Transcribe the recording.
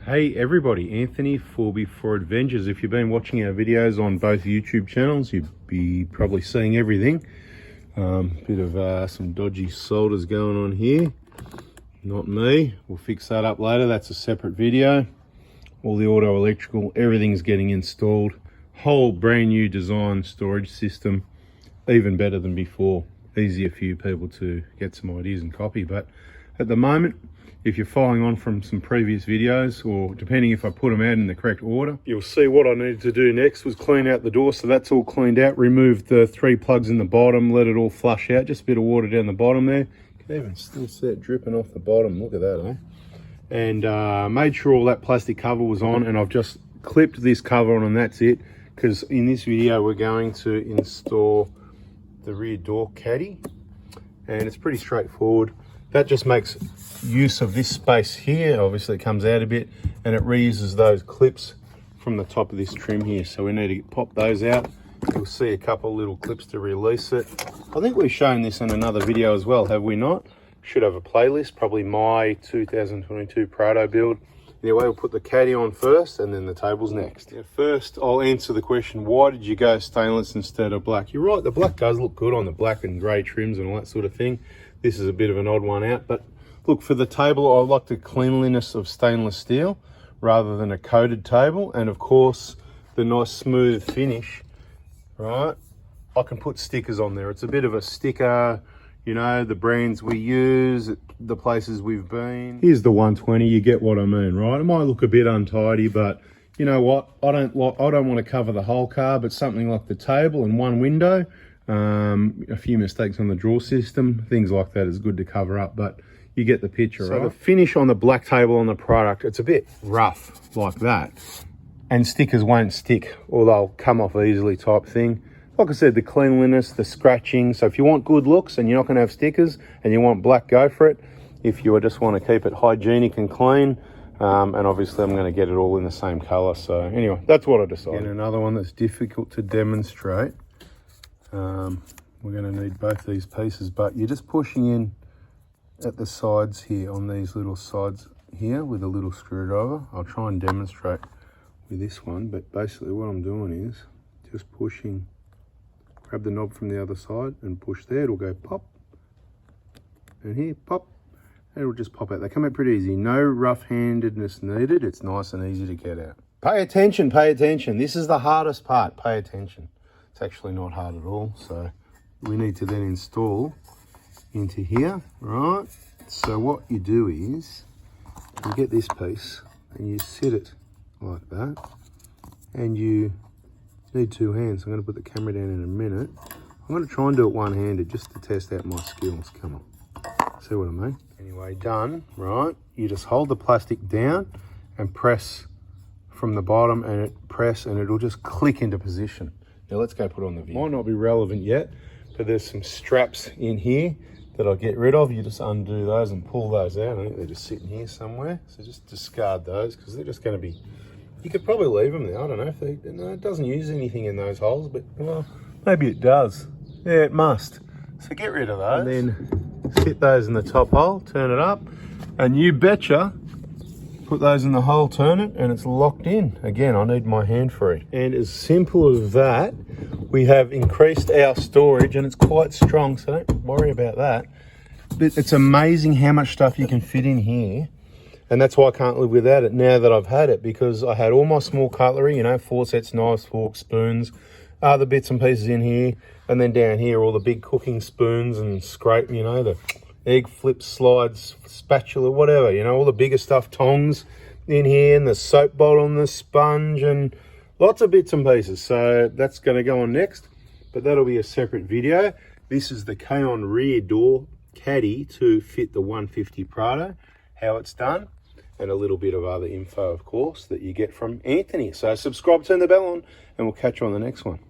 Hey everybody, Anthony for Before Adventures. If you've been watching our videos on both YouTube channels, you'd be probably seeing everything. Bit of some dodgy solders going on here. Not me. We'll fix that up later. That's a separate video. All the auto electrical, everything's getting installed. Whole brand new design storage system, even better than before. Easier for you people to get some ideas and copy. But at the moment, if you're following on from some previous videos, or depending if I put them out in the correct order, you'll see what I needed to do next was clean out the door. So that's all cleaned out. Remove the 3 plugs in the bottom, let it all flush out. Just a bit of water down the bottom there. You can even still see it dripping off the bottom. Look at that, eh? And made sure all that plastic cover was on, and I've just clipped this cover on, and that's it. Because in this video we're going to install the rear door caddy, and it's pretty straightforward. That just makes use of this space here. Obviously it comes out a bit, and it reuses those clips from the top of this trim here. So we need to pop those out. You'll see a couple little clips to release it. I think we've shown this in another video as well, have we not? Should have a playlist, probably my 2022 Prado build. Anyway, we'll put the caddy on first and then the tables next. Yeah, first, I'll answer the question, why did you go stainless instead of black? You're right, the black does look good on the black and grey trims and all that sort of thing. This is a bit of an odd one out, but look, for the table, I like the cleanliness of stainless steel rather than a coated table. And of course, the nice smooth finish, right? I can put stickers on there. It's a bit of a sticker, you know, the brands we use, the places we've been. Here's the 120, you get what I mean, right? It might look a bit untidy, but you know what? I don't want to cover the whole car, but something like the table and one window, a few mistakes on the drawer system, things like that is good to cover up, but you get the picture, right? So the finish on the black table on the product, it's a bit rough like that, and stickers won't stick or they'll come off easily type thing. Like I said, the cleanliness, the scratching. So if you want good looks and you're not going to have stickers and you want black, go for it. If you just want to keep it hygienic and clean, and obviously I'm going to get it all in the same color. So anyway, that's what I decided. And another one that's difficult to demonstrate. We're going to need both these pieces, but you're just pushing in at the sides here, on these little sides here with a little screwdriver. I'll try and demonstrate with this one, but basically what I'm doing is just pushing. Grab the knob from the other side and push there, it'll go pop. And here, pop, and it'll just pop out. They come out pretty easy. No rough-handedness needed. It's nice and easy to get out. Pay attention, pay attention. This is the hardest part, pay attention. It's actually not hard at all. So we need to then install into here, right? So what you do is, you get this piece and you sit it like that, and you need 2 hands. I'm going to put the camera down in a minute. I'm going to try and do it one-handed just to test out my skills. Come on. See what I mean? Anyway, done, right? You just hold the plastic down and press from the bottom, and it'll just click into position. Now let's go put on the video. Might not be relevant yet, but there's some straps in here that I'll get rid of. You just undo those and pull those out. I think they're just sitting here somewhere. So just discard those because they're just going to be... You could probably leave them there. I don't know if they... No, it doesn't use anything in those holes, but well, maybe it does. Yeah, it must. So get rid of those. And then fit those in the top hole, turn it up, and you betcha, put those in the hole, turn it, and it's locked in. Again, I need my hand free. And as simple as that, we have increased our storage, and it's quite strong, so don't worry about that. But it's amazing how much stuff you can fit in here. And that's why I can't live without it now that I've had it, because I had all my small cutlery, you know, forceps, knives, forks, spoons, other bits and pieces in here. And then down here, all the big cooking spoons and scrape, you know, the egg flips, slides, spatula, whatever, you know, all the bigger stuff, tongs in here, and the soap bottle and the sponge and lots of bits and pieces. So that's going to go on next, but that'll be a separate video. This is the KAON rear door caddy to fit the 150 Prado, how it's done, and a little bit of other info, of course, that you get from Anthony. So subscribe, turn the bell on, and we'll catch you on the next one.